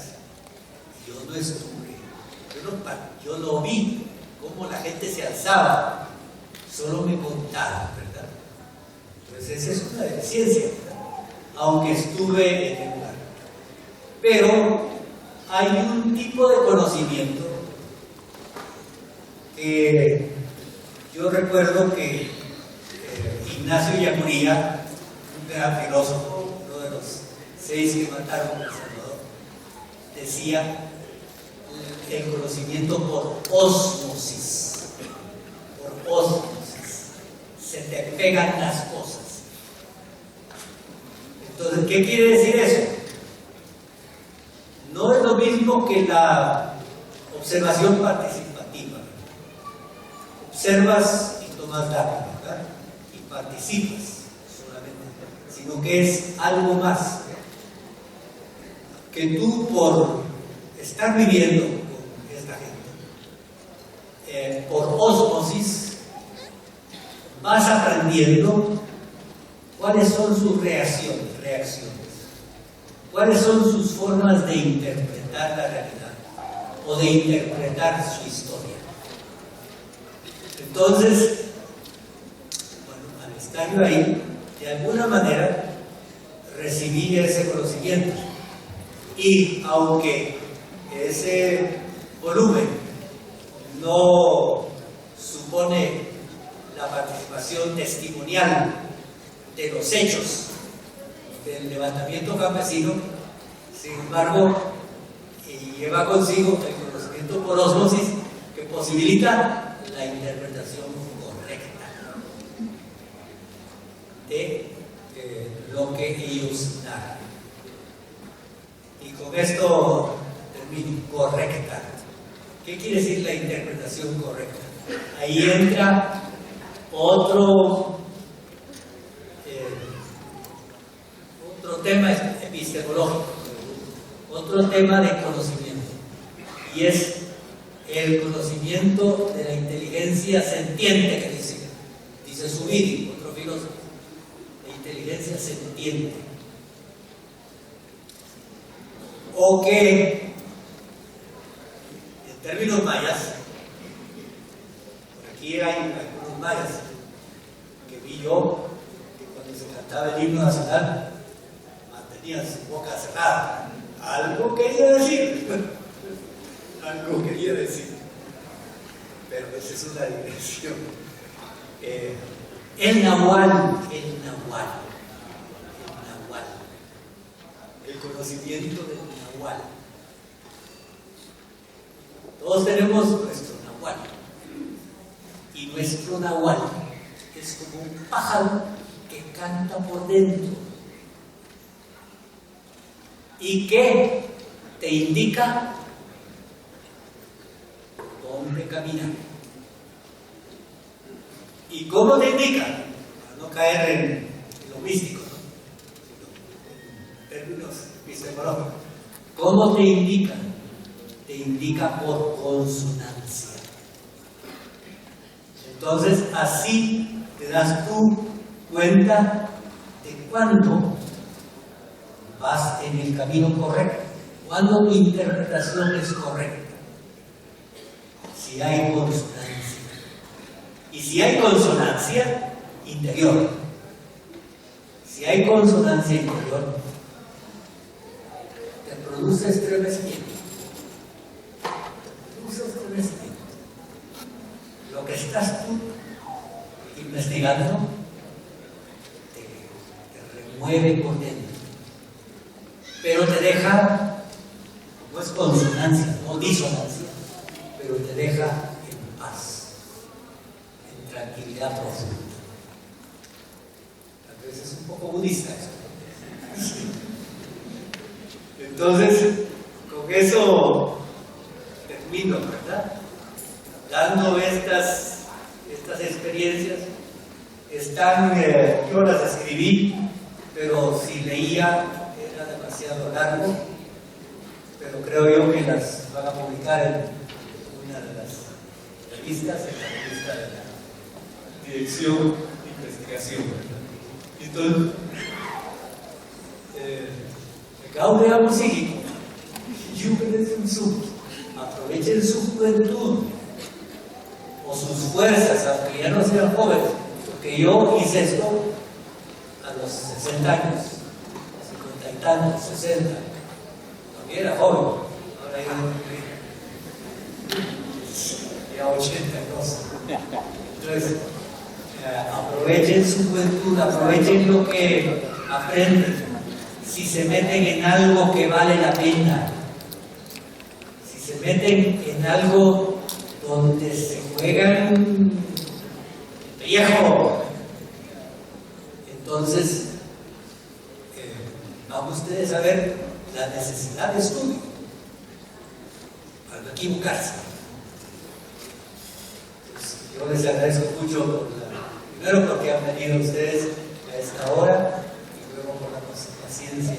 Yo no estuve, yo no vi cómo la gente se alzaba, solo me contaron, ¿verdad? Entonces esa es una deficiencia, ¿verdad? Aunque estuve en el lugar. Pero hay un tipo de conocimiento que yo recuerdo que Ignacio Ellacuría, un gran filósofo, uno de los 6 que mataron a El Salvador, decía el conocimiento por ósmosis. Por ósmosis. Se te pegan las cosas. Entonces, ¿qué quiere decir eso? No es lo mismo que la observación participativa. Observas y tomas datos, ¿verdad? Y participas solamente, sino que es algo más. Que tú, por estar viviendo con esta gente, por ósmosis, vas aprendiendo cuáles son sus reacciones, cuáles son sus formas de interpretar la realidad o de interpretar su historia. Entonces, bueno, al estar yo ahí, de alguna manera recibí ese conocimiento. Y aunque ese volumen no supone la participación testimonial de los hechos del levantamiento campesino, sin embargo, lleva consigo el conocimiento por ósmosis que posibilita la interpretación correcta de lo que ellos narran. Y con esto termino. Correcta. ¿Qué quiere decir la interpretación correcta? Ahí entra otro tema epistemológico, otro tema de conocimiento, y es el conocimiento de la inteligencia sentiente que dice Zubiri, otro filósofo, la inteligencia sentiente. O que, en términos mayas, por aquí hay algunos mayas que vi yo, que cuando se cantaba el himno nacional mantenían su boca cerrada. Algo quería decir, algo quería decir, pero esa es una digresión. El nahual, el conocimiento del nahual. Todos tenemos nuestro nahual, y nuestro nahual es como un pájaro que canta por dentro y que te indica dónde caminar. ¿Y cómo te indica? Para no caer en lo místico, ¿no? Sino en términos epistemológicos. ¿Cómo te indica? Te indica por consonancia. Entonces, así te das tú cuenta de cuándo vas en el camino correcto, cuándo tu interpretación es correcta. Si hay consonancia. Y si hay consonancia interior, si hay consonancia interior, te produce estremecimiento. Lo que estás tú investigando te remueve por dentro, pero te deja, no es consonancia, no disonancia, pero te deja en paz, en tranquilidad profunda. A veces es un poco budista eso. Entonces, con eso termino, ¿verdad? Dando estas experiencias, yo las escribí, pero si leía era demasiado largo, pero creo yo que las van a publicar en una de las revistas, en la revista de la Dirección de Investigación. Entonces, Recaude a música, aprovechen su juventud o sus fuerzas, aunque ya no sean jóvenes, porque yo hice esto a los 60 años, 50 y tantos, 60, también era joven, ahora ya 80 82. Entonces, aprovechen su juventud, aprovechen lo que aprenden. Si se meten en algo que vale la pena, si se meten en algo donde se juegan viejo, entonces van ustedes a ver la necesidad de estudio para no equivocarse. Entonces, yo les agradezco mucho primero porque han venido ustedes a esta hora y luego por la paciencia